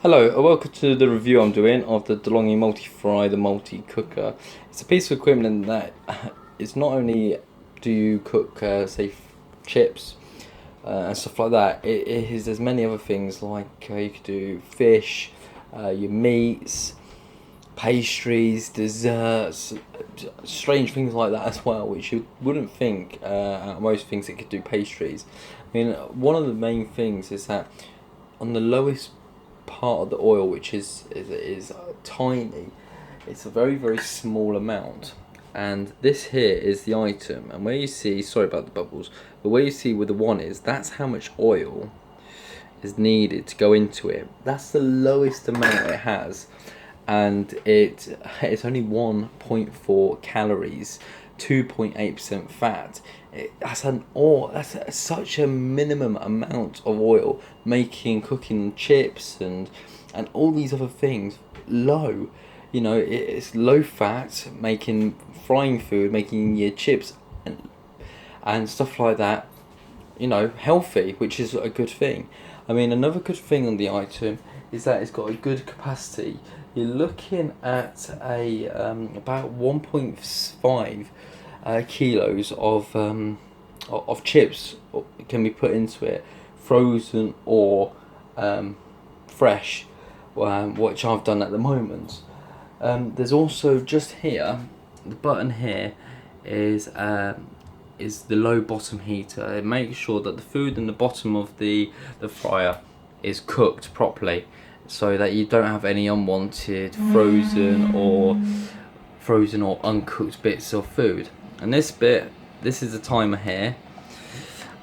Hello, and welcome to the review I'm doing of the DeLonghi Multi-Fry, the multi-cooker. It's a piece of equipment that it's not only do you cook, say, chips and stuff like that, there's many other things like you could do fish, your meats, pastries, desserts, strange things like that as well, which you wouldn't think out of most things it could do pastries. I mean, one of the main things is that on the lowest part of the oil, which is tiny, it's a very small amount, and this here is the item, and where you see, sorry about the bubbles, but where you see where the one is, that's how much oil is needed to go into it. That's the lowest amount it has, and it's only 1.4 calories, 2.8% fat. That's such a minimum amount of oil, making cooking chips and all these other things low. You know, it's low fat, making frying food, making your chips and stuff like that, you know, healthy, which is a good thing. I mean, another good thing on the item is that it's got a good capacity. You're looking at a about 1.5 kilos of chips can be put into it, frozen or fresh, which I've done at the moment. There's also just here, the button here is the low bottom heater. It makes sure that the food in the bottom of the fryer is cooked properly, so that you don't have any unwanted frozen or uncooked bits of food. And this is the timer here,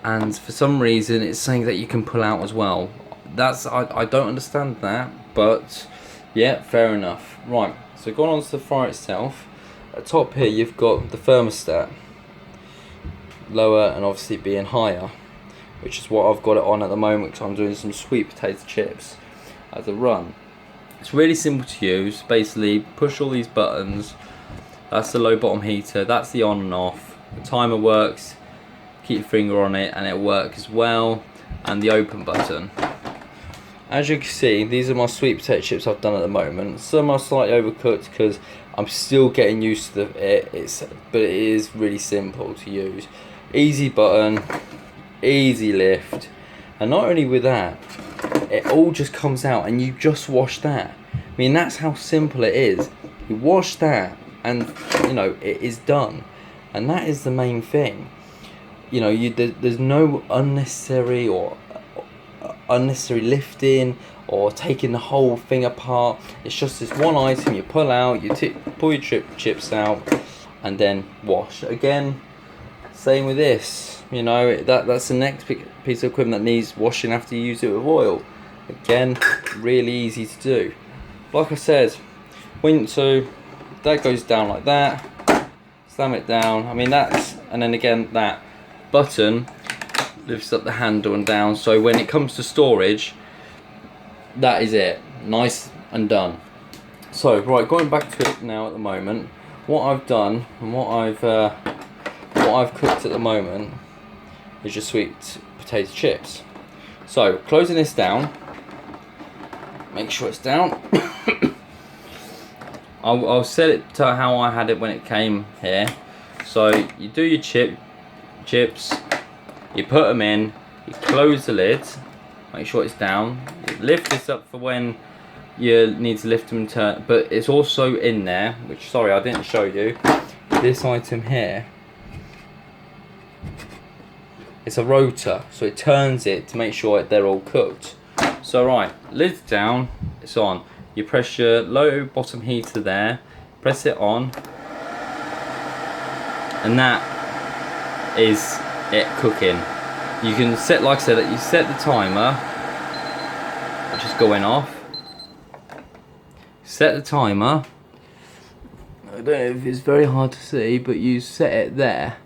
and for some reason it's saying that you can pull out as well. I don't understand that, but yeah, fair enough. Right, so going on to the fryer itself, at the top here you've got the thermostat, lower and obviously being higher, which is what I've got it on at the moment, because I'm doing some sweet potato chips as a run. It's really simple to use. Basically push all these buttons. That's the low bottom heater, that's the on and off. The timer works, keep your finger on it and it'll work as well, and the open button. As you can see, these are my sweet potato chips I've done at the moment. Some are slightly overcooked because I'm still getting used to it, but it is really simple to use. Easy button, easy lift, and not only with that, it all just comes out and you just wash that. I mean, that's how simple it is. You wash that and, you know, it is done, and that is the main thing. You know, there's no unnecessary lifting or taking the whole thing apart. It's just this one item you pull out, pull your chips out, and then wash. Again, same with this. You know, that's the next piece of equipment that needs washing after you use it with oil. Again, really easy to do. Like I said, that goes down like that. Slam it down. I mean, and then again that button lifts up the handle and down, so when it comes to storage, that is it, nice and done. So right, going back to it now at the moment, what I've done and what I've cooked at the moment is just sweet potato chips. So closing this down, make sure it's down. I'll set it to how I had it when it came here. So you do your chips, you put them in, you close the lid, make sure it's down, you lift this up for when you need to lift them and turn, but it's also in there, which, sorry, I didn't show you, this item here, it's a rotor, so it turns it to make sure they're all cooked. So right, lid's down, it's on. You press your low bottom heater there, press it on, and that is it cooking. You can set, like I said, you set the timer, which is going off. Set the timer. I don't know if it's very hard to see, but you set it there,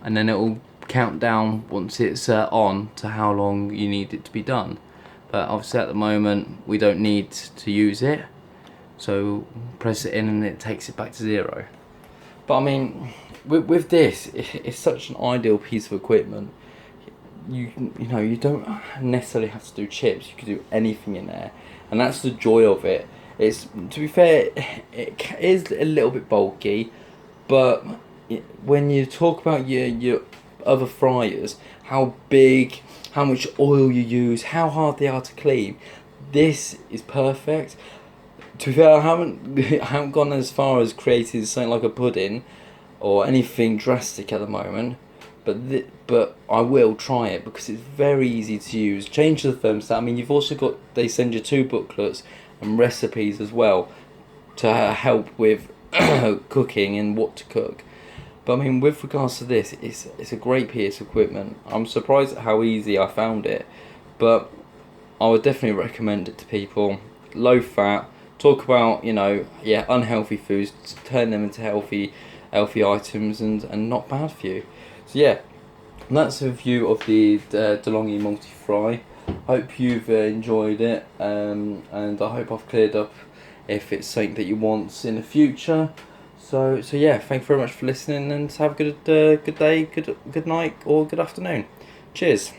and then it will count down once it's on to how long you need it to be done. But obviously at the moment we don't need to use it, so press it in and it takes it back to 0. But I mean, with this, it's such an ideal piece of equipment. you don't necessarily have to do chips. You can do anything in there, and that's the joy of it. It's, to be fair, it is a little bit bulky, but when you talk about your other fryers, how big, how much oil you use, how hard they are to clean, this is perfect. To be fair, I haven't gone as far as creating something like a pudding or anything drastic at the moment, but I will try it because it's very easy to use. Change the thermostat. I mean, you've also got, they send you 2 booklets and recipes as well to help with cooking and what to cook. But I mean, with regards to this, it's a great piece of equipment. I'm surprised at how easy I found it, but I would definitely recommend it to people. Low fat. Talk about, unhealthy foods, turn them into healthy items and not bad for you. So yeah, that's a review of the DeLonghi multi-fry. Hope you've enjoyed it, and I hope I've cleared up if it's something that you want in the future. So yeah, thank you very much for listening, and have a good day, good night, or good afternoon. Cheers.